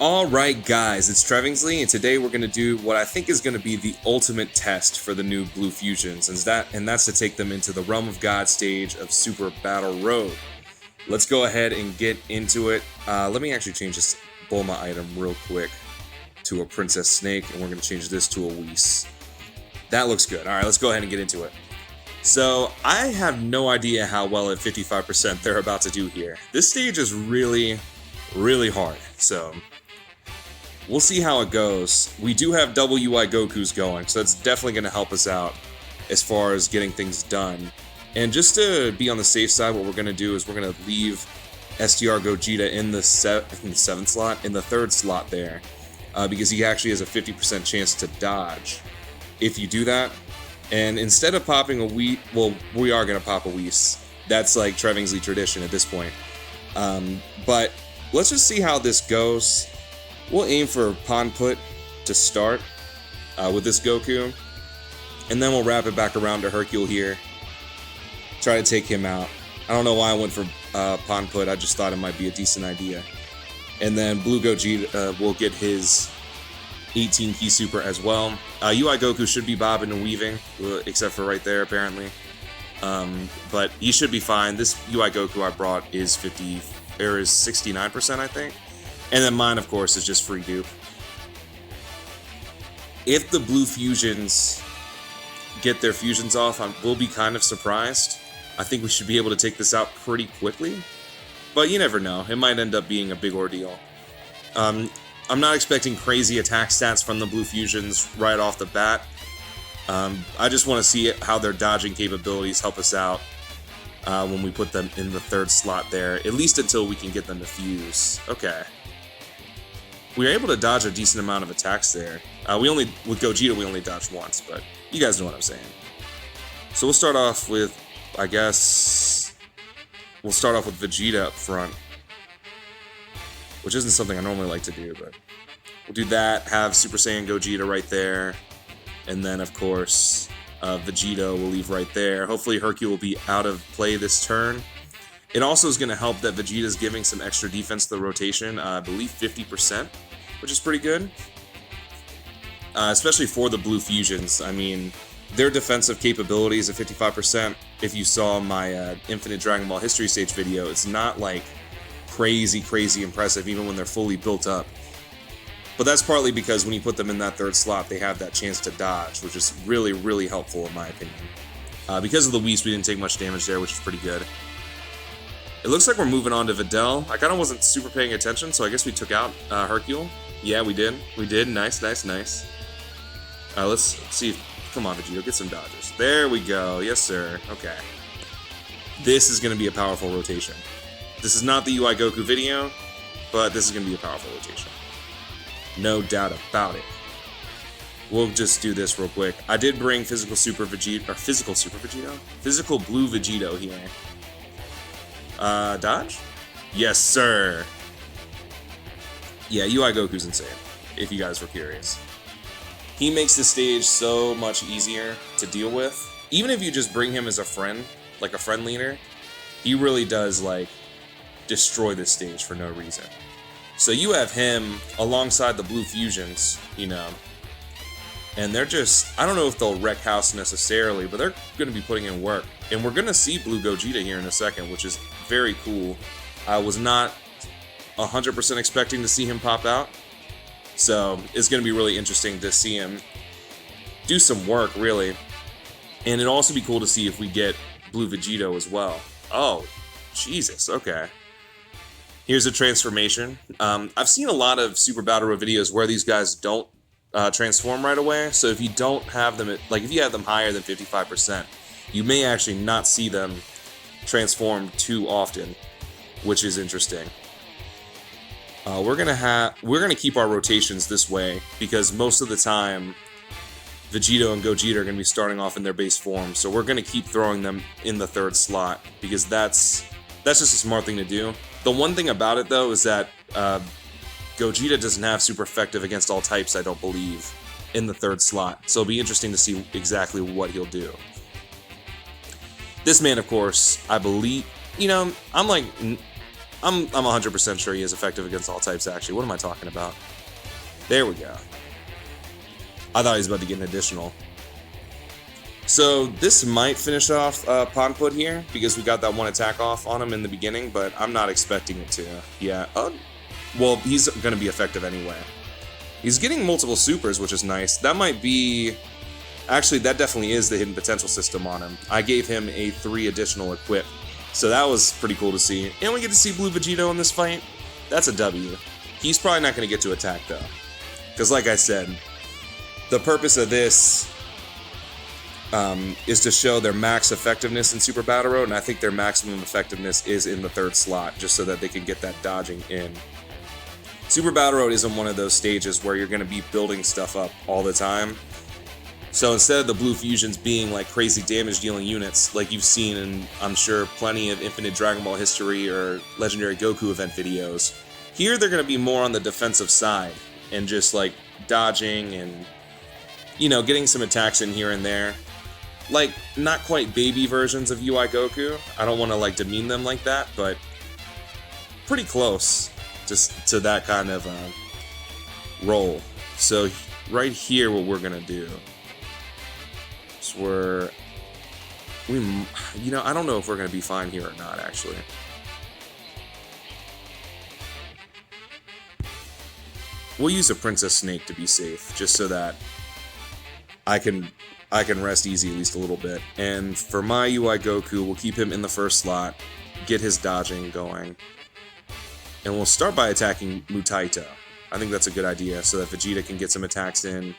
Alright guys, it's Trevingsley, and today we're going to do what I think is going to be the ultimate test for the new Blue Fusions, and that's to take them into the Realm of God stage of Super Battle Road. Let's go ahead and get into it. Let me actually change this Bulma item real quick to a Princess Snake, and we're going to change this to a Whis. That looks good. Alright, let's go ahead and get into it. So, I have no idea how well at 55% they're about to do here. This stage is really hard, so we'll see how it goes. We do have double UI Gokus going, so that's definitely going to help us out as far as getting things done. And just to be on the safe side, what we're going to do is we're going to leave STR Gogeta in the 7th slot, in the 3rd slot there, because he actually has a 50% chance to dodge if you do that. And instead of popping a Whis, well, we are going to pop a Whis. That's like Trevingsley tradition at this point. But let's just see how this goes. We'll aim for Pawn Put to start with this Goku. And then we'll wrap it back around to Hercule here. Try to take him out. I don't know why I went for Pawn Put. I just thought it might be a decent idea. And then Blue Gogeta will get his 18 key super as well. UI Goku should be bobbing and weaving, except for right there apparently. But he should be fine. This UI Goku I brought is 69%, I think. And then mine, of course, is just free dupe. If the Blue Fusions get their fusions off, we'll be kind of surprised. I think we should be able to take this out pretty quickly. But you never know. It might end up being a big ordeal. I'm not expecting crazy attack stats from the Blue Fusions right off the bat. I just want to see how their dodging capabilities help us out when we put them in the 3rd slot there, at least until we can get them to fuse. Okay. We were able to dodge a decent amount of attacks there. With Gogeta, we only dodged once, but you guys know what I'm saying. So we'll start off with, I guess, we'll start off with Vegeta up front, which isn't something I normally like to do, but we'll do that, have Super Saiyan Gogeta right there, and then, of course, Vegito will leave right there. Hopefully Hercule will be out of play this turn. It also is going to help that Vegeta's giving some extra defense to the rotation, I believe 50%, which is pretty good. Especially for the Blue Fusions. I mean, their defensive capabilities at 55%, if you saw my Infinite Dragon Ball History Stage video, it's not like crazy impressive even when they're fully built up. But that's partly because when you put them in that 3rd slot, they have that chance to dodge, which is really helpful in my opinion. Because of the Whis, we didn't take much damage there, which is pretty good. It looks like we're moving on to Videl. I kind of wasn't super paying attention, so I guess we took out Hercule. Yeah, we did. We did. Nice. Let's see. Come on, Vegito, get some dodges. There we go. Yes, sir. Okay. This is going to be a powerful rotation. This is not the UI Goku video, but this is going to be a powerful rotation. No doubt about it. We'll just do this real quick. I did bring Physical Blue Vegito here. Dodge? Yes, sir. Yeah, UI Goku's insane, if you guys were curious. He makes the stage so much easier to deal with. Even if you just bring him as a friend, like a friend leader, he really does, like, destroy this stage for no reason. So you have him alongside the Blue Fusions, you know, and they're just, I don't know if they'll wreck house necessarily, but they're going to be putting in work. And we're going to see Blue Gogeta here in a second, which is very cool. I was not 100% expecting to see him pop out. So it's going to be really interesting to see him do some work, really. And it'll also be cool to see if we get Blue Vegito as well. Oh, Jesus, okay. Here's a transformation. I've seen a lot of Super Battle Road videos where these guys don't transform right away. So if you don't have them, if you have them higher than 55%, you may actually not see them transform too often, which is interesting. We're gonna keep our rotations this way because most of the time Vegito and Gogeta are gonna be starting off in their base form, so we're gonna keep throwing them in the 3rd slot because that's just a smart thing to do. The one thing about it though is that Gogeta doesn't have super effective against all types, I don't believe, in the 3rd slot, so it'll be interesting to see exactly what he'll do. This man, of course, I believe, you know, I'm like I'm 100% sure he is effective against all types, actually. What am I talking about? There we go. I thought he was about to get an additional. So this might finish off Ponput here, because we got that one attack off on him in the beginning, but I'm not expecting it to. Yeah, well, he's going to be effective anyway. He's getting multiple supers, which is nice. That might be... Actually, that definitely is the hidden potential system on him. I gave him a 3 additional equip, so that was pretty cool to see. And we get to see Blue Vegito in this fight. That's a W. He's probably not going to get to attack, though. Because like I said, the purpose of this is to show their max effectiveness in Super Battle Road, and I think their maximum effectiveness is in the 3rd slot, just so that they can get that dodging in. Super Battle Road isn't one of those stages where you're going to be building stuff up all the time. So instead of the Blue Fusions being like crazy damage dealing units, like you've seen in, I'm sure, plenty of Infinite Dragon Ball History or Legendary Goku event videos, here they're going to be more on the defensive side and just like dodging and, you know, getting some attacks in here and there. Like, not quite baby versions of UI Goku. I don't want to like demean them like that, but pretty close just to that kind of role. So right here, what we're going to do... you know, I don't know if we're going to be fine here or not, actually. We'll use a Princess Snake to be safe, just so that I can rest easy at least a little bit. And for my UI Goku, we'll keep him in the 1st slot, get his dodging going, and we'll start by attacking Mutaito. I think that's a good idea, so that Vegeta can get some attacks in.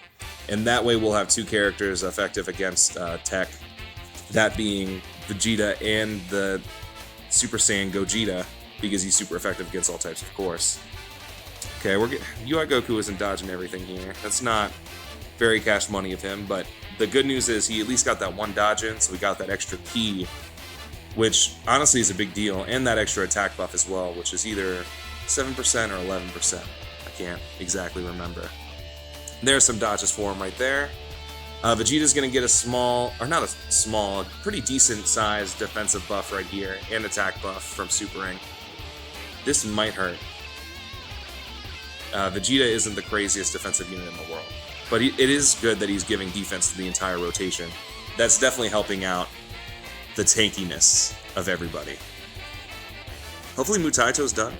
And that way we'll have 2 characters effective against Tech. That being Vegeta and the Super Saiyan Gogeta, because he's super effective against all types, of course. Okay, UI Goku isn't dodging everything here. That's not very cash money of him, but the good news is he at least got that 1 dodge in, so we got that extra key, which honestly is a big deal, and that extra attack buff as well, which is either 7% or 11%. I can't exactly remember. There's some dodges for him right there. Vegeta's going to get a pretty decent sized defensive buff right here, and attack buff from Supering. This might hurt. Vegeta isn't the craziest defensive unit in the world, but it is good that he's giving defense to the entire rotation. That's definitely helping out the tankiness of everybody. Hopefully Mutaito's done.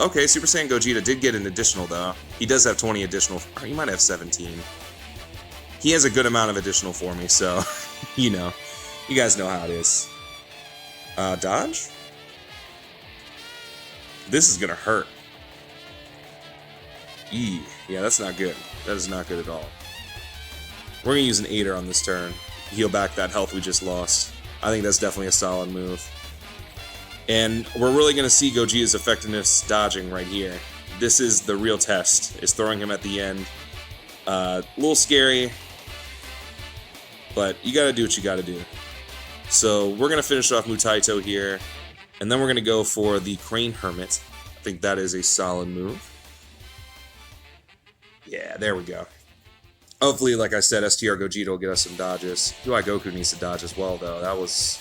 Okay, Super Saiyan Gogeta did get an additional, though. He does have 20 additional, or he might have 17. He has a good amount of additional for me, so, you know, you guys know how it is. Dodge? This is gonna hurt. Yeah, that's not good. That is not good at all. We're gonna use an 8er on this turn. Heal back that health we just lost. I think that's definitely a solid move. And we're really going to see Gogeta's effectiveness dodging right here. This is the real test, is throwing him at the end. A little scary, but you got to do what you got to do. So we're going to finish off Mutaito here, and then we're going to go for the Crane Hermit. I think that is a solid move. Yeah, there we go. Hopefully, like I said, STR Gogeta will get us some dodges. UI Goku needs to dodge as well, though. That was...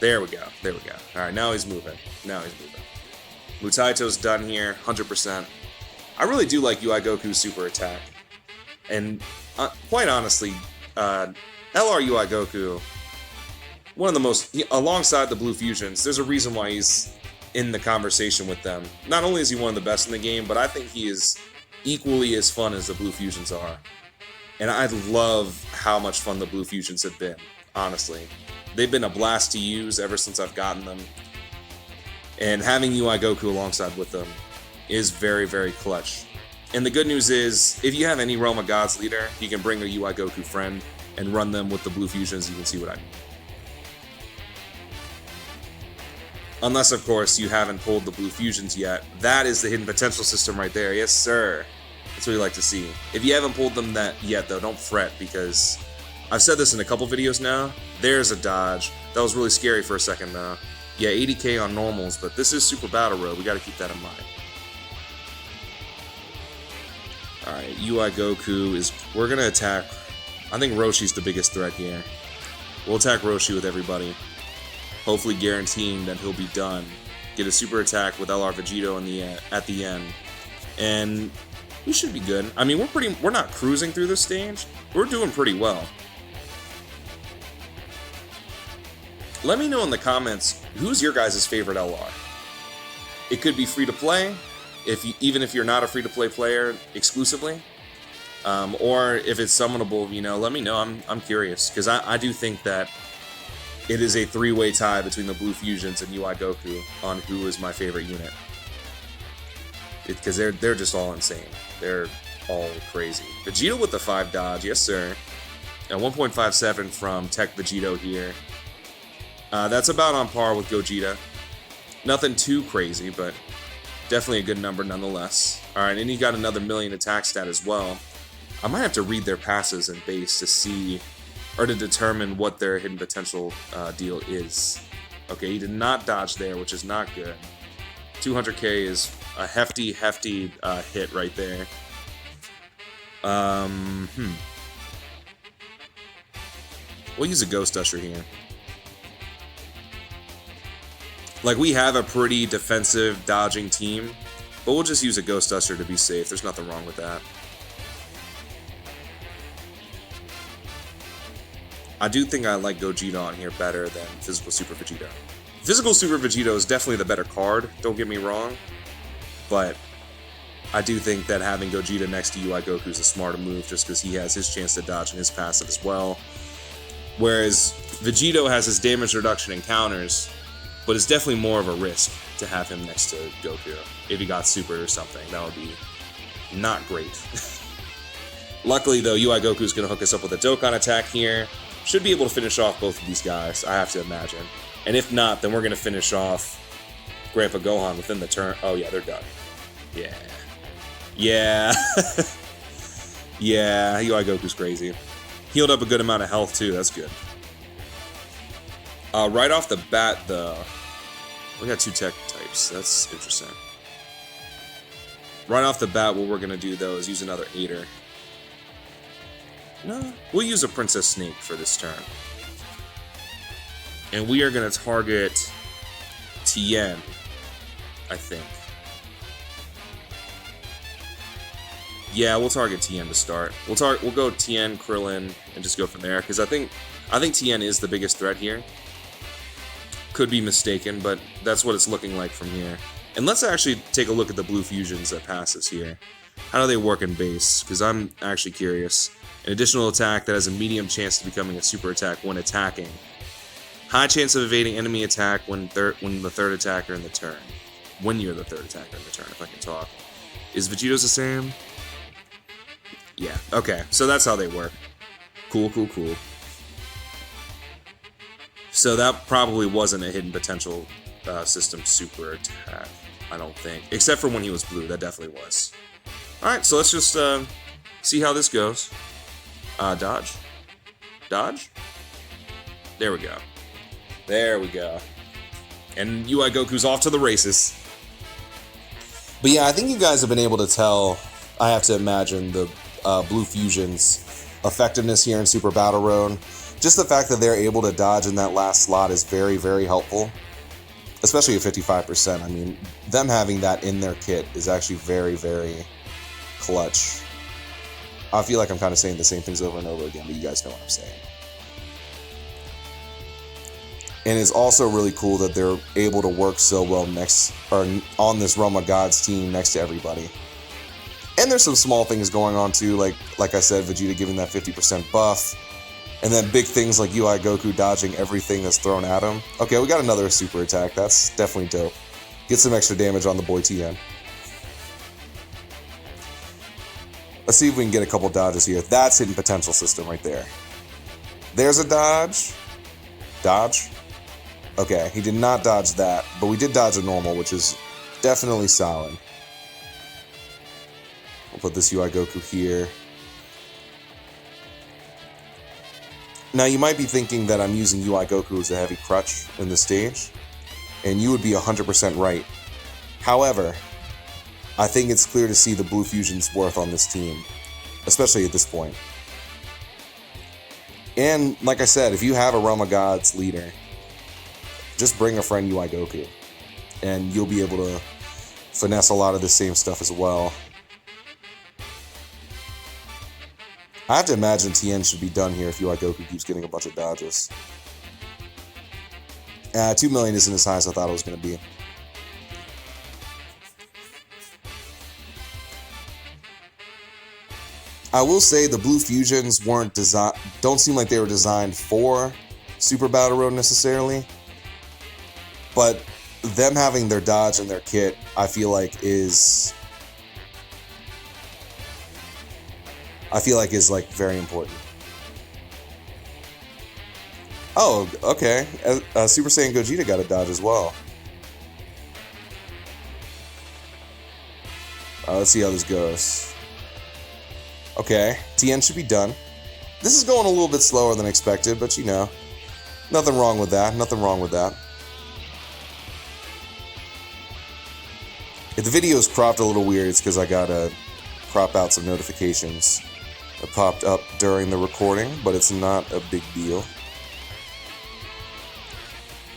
There we go. There we go. Alright, now he's moving. Mutaito's done here, 100%. I really do like UI Goku's super attack. And quite honestly, LR UI Goku, one of the most... Alongside the Blue Fusions, there's a reason why he's in the conversation with them. Not only is he one of the best in the game, but I think he is equally as fun as the Blue Fusions are. And I love how much fun the Blue Fusions have been, honestly. They've been a blast to use ever since I've gotten them. And having UI Goku alongside with them is very, very clutch. And the good news is, if you have any Realm of Gods leader, you can bring a UI Goku friend and run them with the Blue Fusions. You can see what I mean. Unless, of course, you haven't pulled the Blue Fusions yet. That is the hidden potential system right there. Yes, sir. That's what we like to see. If you haven't pulled them yet, though, don't fret, because I've said this in a couple videos now. There's a dodge. That was really scary for a second, though. Yeah, 80k on normals, but this is Super Battle Road. We got to keep that in mind. Alright, UI Goku is... We're going to attack... I think Roshi's the biggest threat here. We'll attack Roshi with everybody. hopefully guaranteeing that he'll be done. Get a super attack with LR Vegito at the end, and we should be good. I mean, we're not cruising through this stage. We're doing pretty well. Let me know in the comments, who's your guys' favorite LR? It could be free to play, even if you're not a free to play player exclusively, or if it's summonable. You know, let me know. I'm curious, because I do think that it is a three-way tie between the Blue Fusions and UI Goku on who is my favorite unit. Because they're just all insane. They're all crazy. Vegito with the 5 dodge, yes sir. And 1.57 from Tech Vegito here. That's about on par with Gogeta. Nothing too crazy, but definitely a good number nonetheless. Alright, and he got another million attack stat as well. I might have to read their passes in base to see, or to determine what their hidden potential deal is. Okay, he did not dodge there, which is not good. 200k is a hefty hit right there. We'll use a Ghost Usher here. Like, we have a pretty defensive, dodging team, but we'll just use a Ghost Usher to be safe. There's nothing wrong with that. I do think I like Gogeta on here better than Physical Super Vegito. Physical Super Vegito is definitely the better card, don't get me wrong, but I do think that having Gogeta next to UI Goku is a smarter move, just because he has his chance to dodge in his passive as well. Whereas Vegito has his damage reduction and counters, but it's definitely more of a risk to have him next to Goku. If he got super or something, that would be not great. Luckily though, UI Goku is going to hook us up with a Dokkan attack here. Should be able to finish off both of these guys, I have to imagine. And if not, then we're going to finish off Grandpa Gohan within the turn. Oh yeah, they're done. Yeah. Yeah. Yeah, UI Goku's crazy. Healed up a good amount of health too, that's good. Right off the bat, though, we got 2 tech types. That's interesting. Right off the bat, what we're going to do, though, is use another Aider. No, we'll use a Princess Snake for this turn. And we are going to target Tien, I think. Yeah, we'll target Tien to start. We'll go Tien, Krillin, and just go from there, because I think Tien is the biggest threat here. Could be mistaken, but that's what it's looking like from here. And let's actually take a look at the Blue Fusions that passes here. How do they work in base? Because I'm actually curious. An additional attack that has a medium chance of becoming a super attack when attacking. High chance of evading enemy attack when the third attacker in the turn. When you're the third attacker in the turn, if I can talk. Is Vegito's the same? Yeah, okay. So that's how they work. Cool. So that probably wasn't a hidden potential system super attack, I don't think. Except for when he was blue, that definitely was. Alright, so let's just see how this goes. Dodge. Dodge? There we go. There we go. And UI Goku's off to the races. But yeah, I think you guys have been able to tell, I have to imagine, the Blue Fusion's effectiveness here in Super Battle Road. Just the fact that they're able to dodge in that last slot is very, very helpful. Especially at 55%. I mean, them having that in their kit is actually very, very clutch. I feel like I'm kind of saying the same things over and over again, but you guys know what I'm saying. And it's also really cool that they're able to work so well on this Realm of Gods team next to everybody. And there's some small things going on too, like I said, Vegeta giving that 50% buff. And then big things like UI Goku dodging everything that's thrown at him. Okay, we got another super attack. That's definitely dope. Get some extra damage on the boy Tien. Let's see if we can get a couple dodges here. That's hidden potential system right there. There's a dodge. Dodge. Okay, he did not dodge that, but we did dodge a normal, which is definitely solid. We'll put this UI Goku here. Now, you might be thinking that I'm using UI Goku as a heavy crutch in this stage, and you would be 100% right. However, I think it's clear to see the Blue Fusion's worth on this team, especially at this point. And, like I said, if you have a Realm of Gods leader, just bring a friend UI Goku, and you'll be able to finesse a lot of the same stuff as well. I have to imagine Tien should be done here if UI Goku keeps getting a bunch of dodges. 2 million isn't as high as I thought it was going to be. I will say the Blue Fusions don't seem like they were designed for Super Battle Road necessarily, but them having their dodge and their kit, I feel like is like very important. Oh, okay. Super Saiyan Gogeta got a dodge as well. Let's see how this goes. Okay, Tien should be done. This is going a little bit slower than expected, but you know, nothing wrong with that. Nothing wrong with that. If the video is cropped a little weird, it's because I gotta crop out some notifications that popped up during the recording, but it's not a big deal.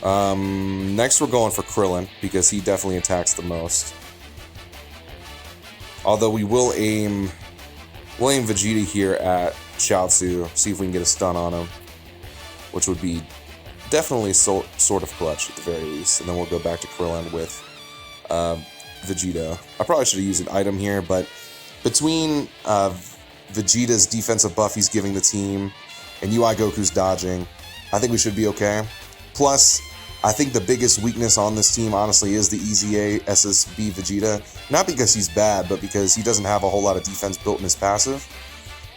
Next we're going for Krillin, because he definitely attacks the most. Although we will aim Vegeta here at Chaozu, see if we can get a stun on him, which would be definitely sort of clutch at the very least. And then we'll go back to Krillin with Vegito. I probably should have used an item here, but between Vegeta's defensive buff he's giving the team and UI Goku's dodging, I think we should be okay. Plus, I think the biggest weakness on this team, honestly, is the EZA SSB Vegeta. Not because he's bad, but because he doesn't have a whole lot of defense built in his passive.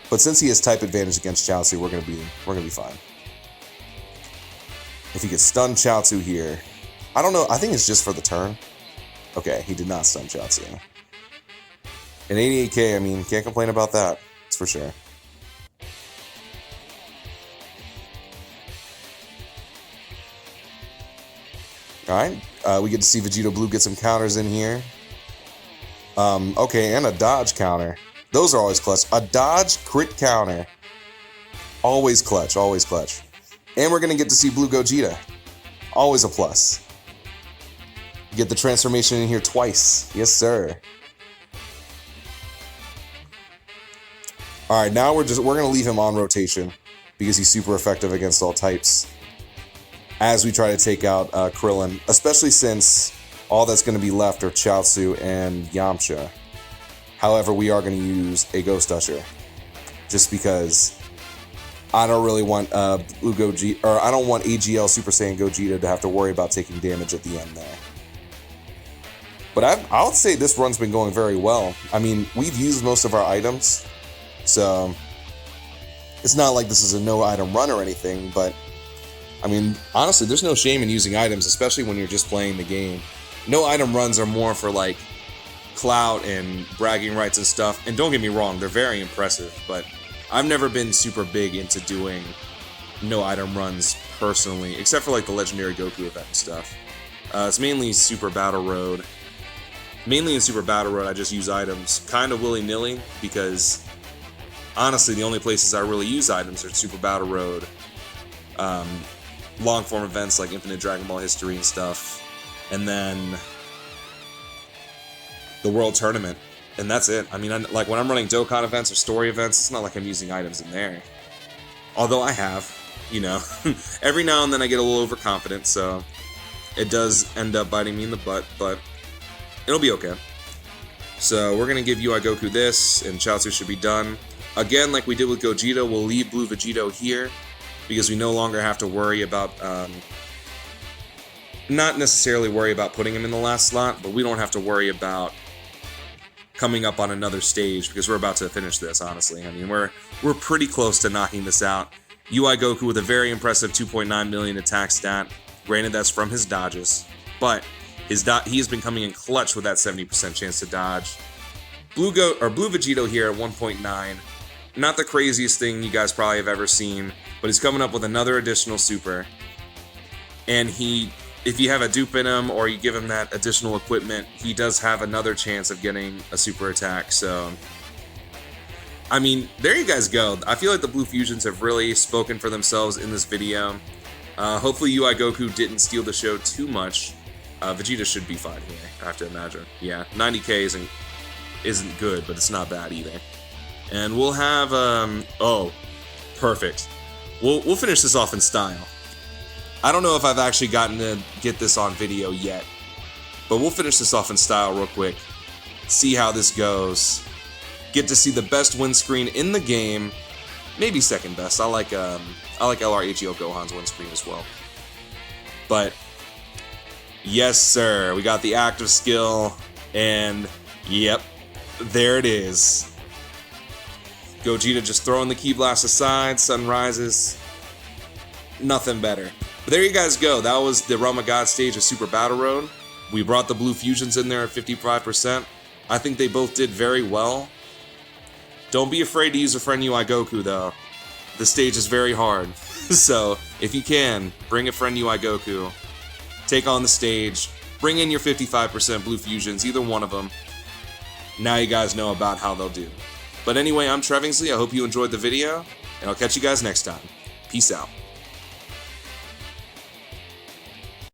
But since he has type advantage against Chaozu, we're gonna be fine. If he gets stun Chaozu here, I don't know. I think it's just for the turn. Okay, he did not stun Chaozu. And 88k, I mean, can't complain about that. That's for sure. Alright, we get to see Vegito Blue get some counters in here. Okay, and a dodge counter. Those are always clutch. A dodge crit counter. Always clutch, always clutch. And we're going to get to see Blue Gogeta. Always a plus. Get the transformation in here twice. Yes, sir. Alright, now we're going to leave him on rotation because he's super effective against all types as we try to take out Krillin, especially since all that's going to be left are Chaozu and Yamcha. However, we are going to use a Ghost Usher, just because I don't really want Blue Gogeta, or I don't want AGL Super Saiyan Gogeta to have to worry about taking damage at the end there. But I would say this run's been going very well. I mean, we've used most of our items, so it's not like this is a no item run or anything, but I mean, honestly, there's no shame in using items, especially when you're just playing the game. No item runs are more for like clout and bragging rights and stuff. And don't get me wrong, they're very impressive, but I've never been super big into doing no item runs personally, except for like the Legendary Goku event and stuff. It's mainly Super Battle Road. Mainly in Super Battle Road, I just use items kind of willy-nilly because honestly, the only places I really use items are Super Battle Road, long-form events like Infinite Dragon Ball History and stuff, and then the World Tournament, and that's it. I mean, like when I'm running Dokkan events or story events, it's not like I'm using items in there. Although I have, you know, every now and then I get a little overconfident, so it does end up biting me in the butt, but it'll be okay. So we're going to give UI Goku this, and Chaozu should be done. Again, like we did with Gogeta, we'll leave Blue Vegito here, because we no longer have to worry about, not necessarily worry about putting him in the last slot, but we don't have to worry about coming up on another stage, because we're about to finish this, honestly. I mean, we're pretty close to knocking this out. UI Goku with a very impressive 2.9 million attack stat. Granted, that's from his dodges, but he has been coming in clutch with that 70% chance to dodge. Blue Vegito here at 1.9. Not the craziest thing you guys probably have ever seen, but he's coming up with another additional super. And if you have a dupe in him or you give him that additional equipment, he does have another chance of getting a super attack. So, I mean, there you guys go. I feel like the Blue Fusions have really spoken for themselves in this video. Hopefully UI Goku didn't steal the show too much. Vegeta should be fine here, I have to imagine. Yeah, 90k isn't good, but it's not bad either. And we'll have, oh, perfect. We'll finish this off in style. I don't know if I've actually gotten to get this on video yet, but we'll finish this off in style real quick. See how this goes. Get to see the best win screen in the game. Maybe second best. I like LRHEO Gohan's win screen as well. But yes, sir. We got the active skill, and yep, there it is. Gogeta just throwing the Ki Blast aside. Sun rises. Nothing better. But there you guys go. That was the Realm of God stage of Super Battle Road. We brought the blue fusions in there at 55%. I think they both did very well. Don't be afraid to use a friend UI Goku, though. The stage is very hard. So, if you can, bring a friend UI Goku. Take on the stage. Bring in your 55% blue fusions, either one of them. Now you guys know about how they'll do. But anyway, I'm Trevingsley. I hope you enjoyed the video, and I'll catch you guys next time. Peace out.